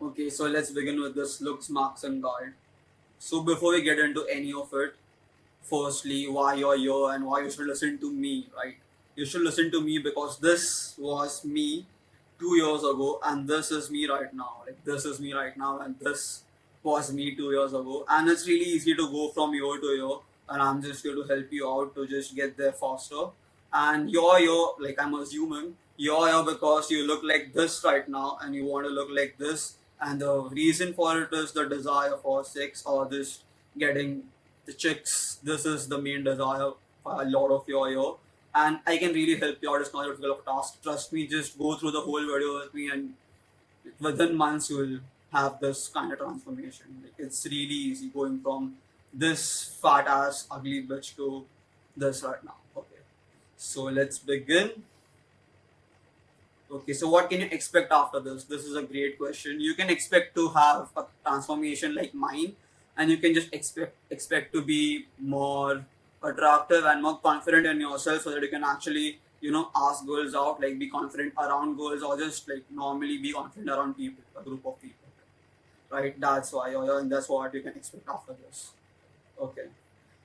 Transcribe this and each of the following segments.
Okay, so let's begin with this Looksmaxx and guide. So before we get into any of it, firstly, why you're here and why you should listen to me, right? You should listen to me because this was me 2 years ago, and this is me right now. Like this is me right now, and this was me 2 years ago. And it's really easy to go from year to year, and I'm just here to help you out to just get there faster. And you're here, like I'm assuming, you're here because you look like this right now, and you want to look like this. And the reason for it is the desire for sex or just getting the chicks. This is the main desire for a lot of your year. And I can really help you out. It's not a difficult of a task. Trust me, just go through the whole video with me, and within months you will have this kind of transformation. Like it's really easy going from this fat ass ugly bitch to this right now. Okay. So let's begin. Okay, so what can you expect after this? This is a great question. You can expect to have a transformation like mine, and you can just expect to be more attractive and more confident in yourself, so that you can actually ask girls out, like be confident around girls, or just like normally be confident around people, a group of people, right? That's why you're here, and that's what you can expect after this. Okay.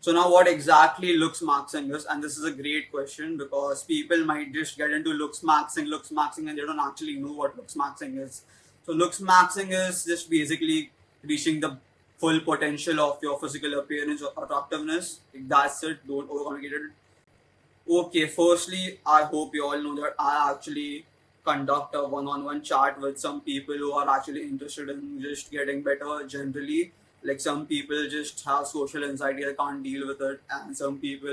So now what exactly Looksmaxxing is, and this is a great question because people might just get into Looksmaxxing, and they don't actually know what Looksmaxxing is. So Looksmaxxing is just basically reaching the full potential of your physical appearance or attractiveness. Like that's it. Don't overcomplicate it. Okay, firstly, I hope you all know that I actually conduct a one-on-one chat with some people who are actually interested in just getting better generally. Like some people just have social anxiety, they can't deal with it, and some people,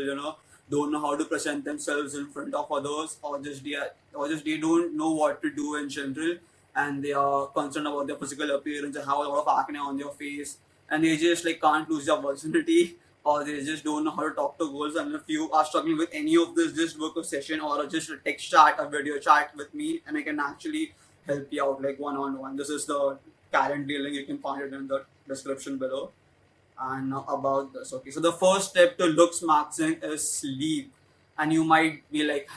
don't know how to present themselves in front of others, or just they don't know what to do in general, and they are concerned about their physical appearance and have a lot of acne on their face, and they just like can't lose their virginity, or they just don't know how to talk to girls. And if you are struggling with any of this, just book a session or just a text chat, a video chat with me, and I can actually help you out like one on one. This is the calendar link, you can find it in the description below. And now about this, okay, so the first step to looks maxing is sleep. And you might be like,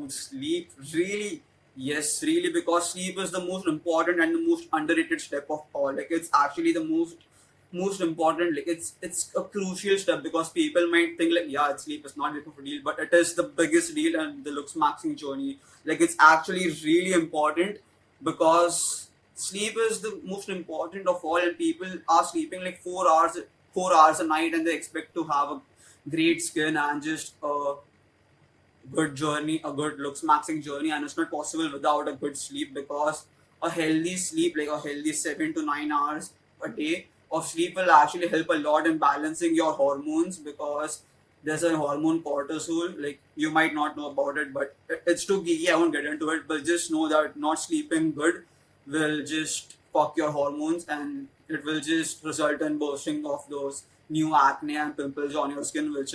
sleep? Really? Yes, really, because sleep is the most important and the most underrated step of all. Like it's actually the most important. Like it's a crucial step because people might think like, yeah, sleep is not a big of a deal, but it is the biggest deal and the looks maxing journey. Like it's actually really important because sleep is the most important of all, and people are sleeping like 4 hours a night, and they expect to have a great skin and just a good journey, a good looks maxing journey. And it's not possible without a good sleep, because a healthy sleep, like a healthy 7 to 9 hours a day of sleep, will actually help a lot in balancing your hormones, because there's a hormone cortisol. Like you might not know about it, but it's too geeky. I won't get into it, but just know that not sleeping good will just fuck your hormones, and it will just result in bursting of those new acne and pimples on your skin, which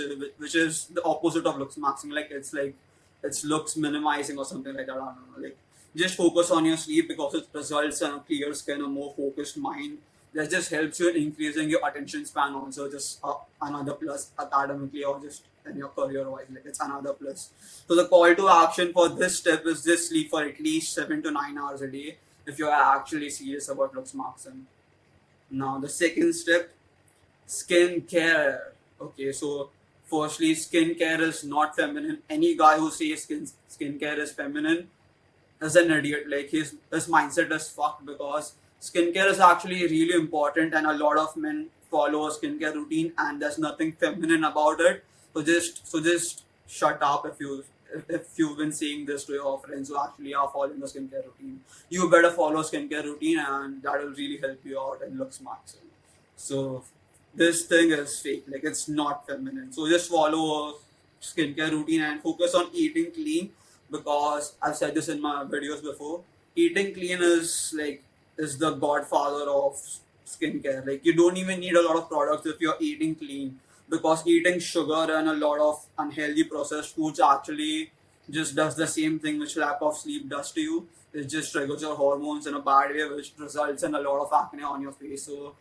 is the opposite of looks maxing. Like it's looks minimizing or something like that. I don't know. Like just focus on your sleep because it results in a clear skin, a more focused mind. That just helps you in increasing your attention span. Also, just another plus academically or just in your career wise. Like it's another plus. So the call to action for this step is just sleep for at least 7 to 9 hours a day if you are actually serious about looks maxing. Now the second step, skincare. Okay, so firstly, skincare is not feminine. Any guy who says skincare is feminine is an idiot. Like his mindset is fucked, because skincare is actually really important, and a lot of men follow a skincare routine, and there's nothing feminine about it. So just shut up if you've been saying this to your friends who actually are following the skincare routine. You better follow skincare routine, and that will really help you out and look smart. So this thing is fake. Like it's not feminine. So just follow a skincare routine and focus on eating clean, because I've said this in my videos before. Eating clean is the godfather of skincare. Like you don't even need a lot of products if you're eating clean, because eating sugar and a lot of unhealthy processed foods actually just does the same thing which lack of sleep does to you. It just triggers your hormones in a bad way, which results in a lot of acne on your face. So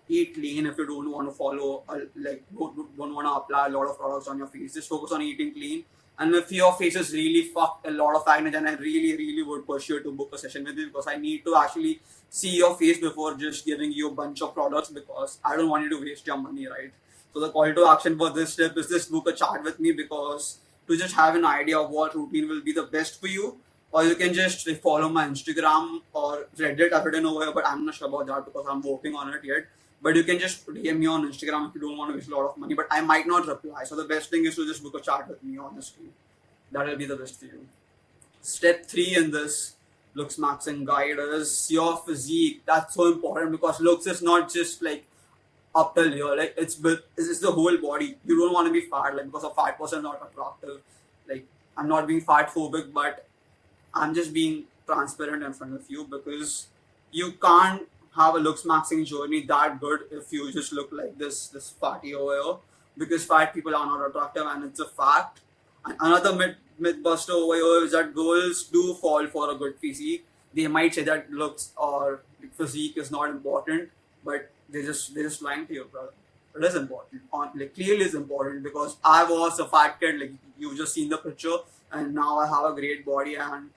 eat clean if you don't want to follow, don't want to apply a lot of products on your face. Just focus on eating clean, And if your face is really fucked, a lot of acne, then I really would push you to book a session with me, because I need to actually see your face before just giving you a bunch of products, because I don't want you to waste your money, right? So the call to action for this step is just book a chat with me, because to just have an idea of what routine will be the best for you. Or you can just follow my Instagram or Reddit. I've written over here, but I'm not sure about that because I'm working on it yet. But you can just DM me on Instagram if you don't want to waste a lot of money. But I might not reply. So the best thing is to just book a chat with me, honestly. That will be the best for you. Step 3 in this Looksmaxx and guide is your physique. That's so important, because looks is not just like up till here. Like it's the whole body. You don't want to be fat, like, because a fat person is not attractive. Like, I'm not being fat phobic, but I'm just being transparent in front of you, because you can't have a Looksmaxxing journey that good if you just look like this fatty over here, because fat people are not attractive, and it's a fact. And another mythbuster over here is that girls do fall for a good physique. They might say that looks or physique is not important, but they're just lying to you, brother. It is important. Like, clearly is important, because I was a fat kid. Like, you've just seen the picture, and now I have a great body, and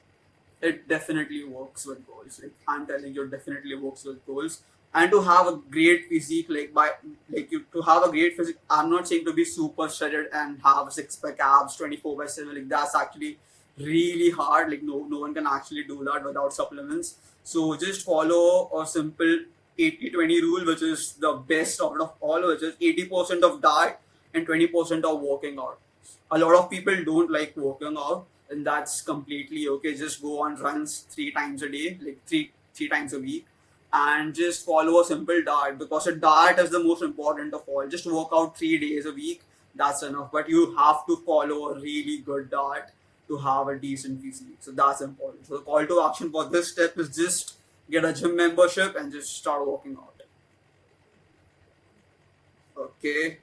it definitely works with goals. Like, I'm telling you, it definitely works with goals. And to have a great physique, to have a great physique, I'm not saying to be super shredded and have 6 pack abs 24/7. Like, that's actually really hard. Like, no one can actually do that without supplements. So just follow a simple 80-20 rule, which is the best out of all, which is 80% of diet and 20% of working out. A lot of people don't like working out, and that's completely okay. Just go on runs 3 times a day, like three times a week, and just follow a simple diet, because a diet is the most important of all. Just work out 3 days a week, that's enough. But you have to follow a really good diet to have a decent physique. So that's important. So the call to action for this step is just get a gym membership and just start working out. Okay.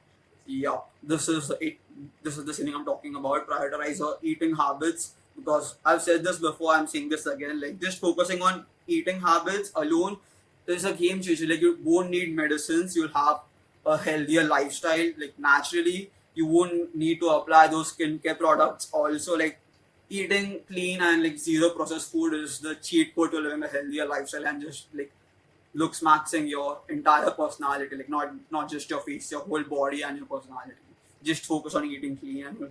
Yeah, this is the thing I'm talking about. Prioritize your eating habits, because I've said this before. I'm saying this again. Like, just focusing on eating habits alone is a game changer. Like, you won't need medicines. You'll have a healthier lifestyle. Like, naturally, you won't need to apply those skincare products. Also, like, eating clean and like zero processed food is the cheat code to living a healthier lifestyle, and just like Looksmaxxing your entire personality, like not just your face, your whole body and your personality. Just focus on eating clean,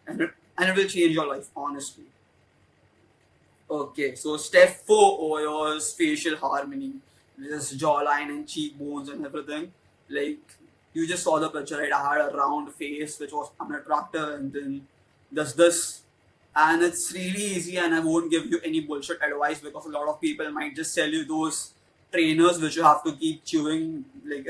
and it will change your life, honestly. Okay, so step 4 over here is facial harmony. This jawline and cheekbones and everything. Like, you just saw the picture, right? I had a round face which was unattractive, and then there's this. And it's really easy, and I won't give you any bullshit advice, because a lot of people might just sell you those trainers which you have to keep chewing. Like,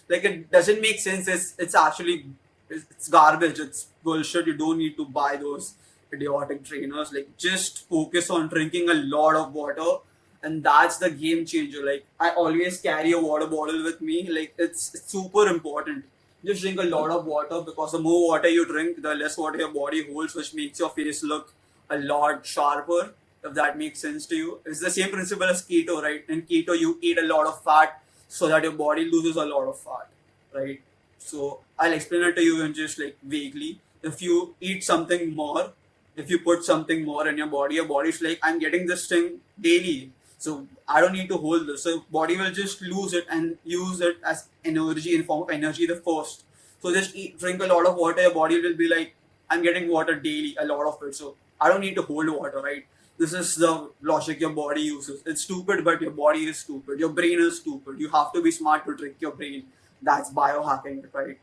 like, it doesn't make sense. It's actually it's garbage. It's bullshit. You don't need to buy those idiotic trainers. Like, just focus on drinking a lot of water, and that's the game changer. Like, I always carry a water bottle with me. Like, it's super important. Just drink a lot of water, because the more water you drink, the less water your body holds, which makes your face look a lot sharper, if that makes sense to you. It's the same principle as keto, right? In keto, you eat a lot of fat so that your body loses a lot of fat, right? So I'll explain it to you in just like vaguely. If you eat something more, if you put something more in your body's like, I'm getting this thing daily, so I don't need to hold this. So body will just lose it and use it as energy, in form of energy the first. So just drink a lot of water. Your body will be like, I'm getting water daily, a lot of it. So I don't need to hold water, right? This is the logic your body uses. It's stupid, but your body is stupid. Your brain is stupid. You have to be smart to trick your brain. That's biohacking, right?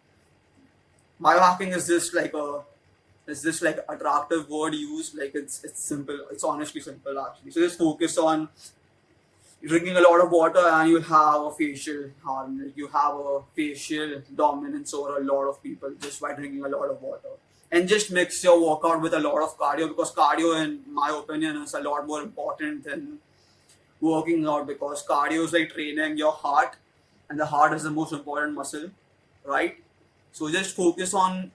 Biohacking is this like attractive word used. Like, it's simple. It's honestly simple, actually. So just focus on drinking a lot of water, and you have a facial harmony. You have a facial dominance over a lot of people just by drinking a lot of water. And just mix your workout with a lot of cardio, because cardio, in my opinion, is a lot more important than working out, because cardio is like training your heart, and the heart is the most important muscle, right? So just focus on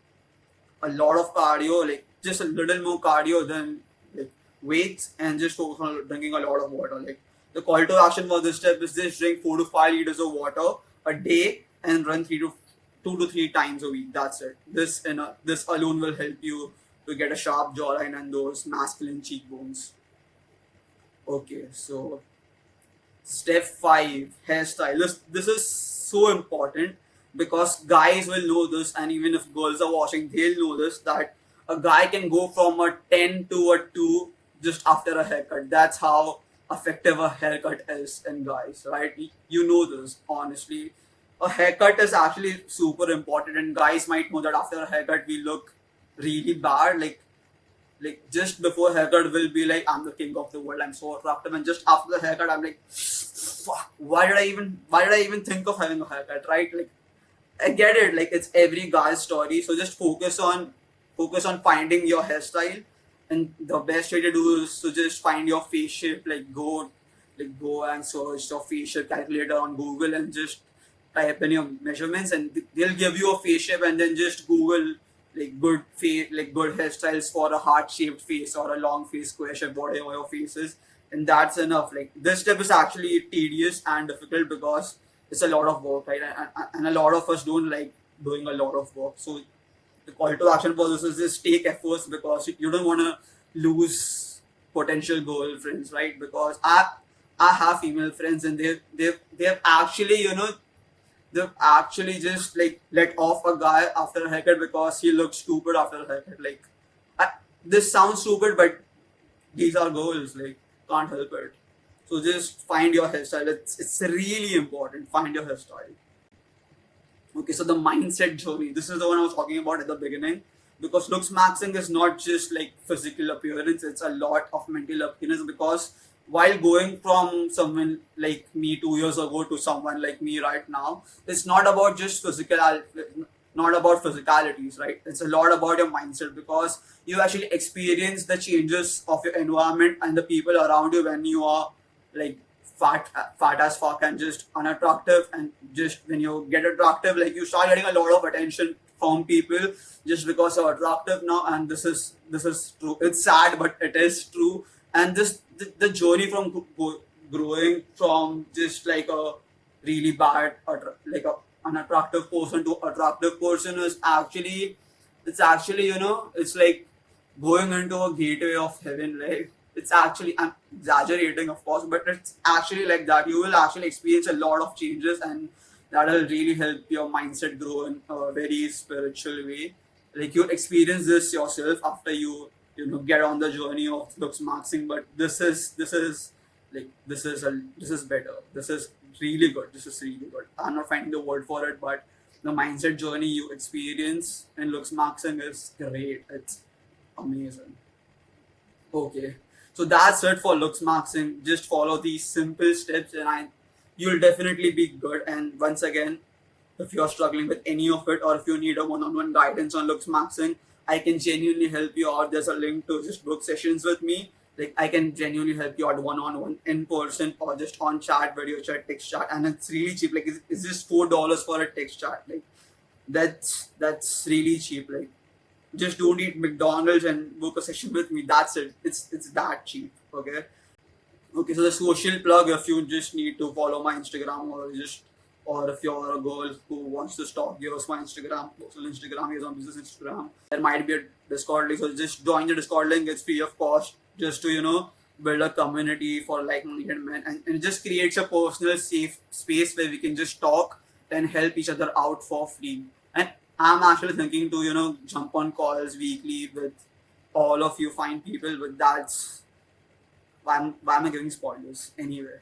a lot of cardio, like just a little more cardio than like weights, and just focus on drinking a lot of water. Like, the call to action for this step is just drink 4 to 5 liters of water a day, and run 2 to 3 times a week. That's it. This alone will help you to get a sharp jawline and those masculine cheekbones. Okay, so step 5, hairstyle. This is so important because guys will know this, and even if girls are watching, they'll know this, that a guy can go from a 10 to a 2 just after a haircut. That's how effective a haircut is in guys, right? You know this, honestly. A haircut is actually super important, and guys might know that after a haircut, we look really bad. Like just before haircut will be like, I'm the king of the world, I'm so attractive, and just after the haircut I'm like, fuck, why did I even think of having a haircut, right? Like, I get it, like it's every guy's story. So just focus on finding your hairstyle, and the best way to do is to just find your face shape. Go and search your face shape calculator on Google and just type in your measurements, and they'll give you a face shape, and then just Google good hairstyles for a heart shaped face or a long face, square shape, whatever your face is, and that's enough. Like, this step is actually tedious and difficult because it's a lot of work, right? And a lot of us don't like doing a lot of work. So the call to action for this is just take efforts, because you don't want to lose potential girlfriends, right? Because I have female friends, and they've actually, they've actually just like let off a guy after a haircut because he looked stupid after a haircut. Like, this sounds stupid, but these are goals. Like, can't help it. So just find your hairstyle. It's really important. Find your hairstyle. Okay, so the mindset journey. This is the one I was talking about at the beginning. Because looks maxing is not just like physical appearance, it's a lot of mental appearance. Because while going from someone like me 2 years ago to someone like me right now, it's not about just not about physicalities, right? It's a lot about your mindset, because you actually experience the changes of your environment and the people around you when you are like fat as fuck and just unattractive. And just when you get attractive, like, you start getting a lot of attention from people just because you're attractive now. And this is true. It's sad, but it is true. And the journey from growing from just like a really bad like a unattractive person to attractive person is actually, it's like going into a gateway of heaven. Like, it's actually, I'm exaggerating of course, but it's actually like that. You will actually experience a lot of changes, and that will really help your mindset grow in a very spiritual way. Like, you'll experience this yourself after get on the journey of looks maxing. But this is better. This is really good. This is really good. I'm not finding the word for it, but the mindset journey you experience in looks maxing is great. It's amazing. Okay, so that's it for looks maxing. Just follow these simple steps, and you'll definitely be good. And once again, if you're struggling with any of it, or if you need a one-on-one guidance on looks maxing, I can genuinely help you out. There's a link to just book sessions with me. Like, I can genuinely help you out one-on-one, in person, or just on chat, video chat, text chat, and it's really cheap. Like, it's just $4 for a text chat. Like, that's really cheap. Like, just don't eat McDonald's and book a session with me. That's it. It's that cheap. Okay. Okay, so the social plug, if you just need to follow my Instagram, or if you're a girl who wants to stalk, here's my Instagram, personal Instagram, here's my business Instagram. There might be a Discord link, so just join the Discord link. It's free of cost, just to build a community for like-minded men, and it just creates a personal safe space where we can just talk and help each other out for free. And I'm actually thinking to jump on calls weekly with all of you fine people, but that's why am I giving spoilers anyway?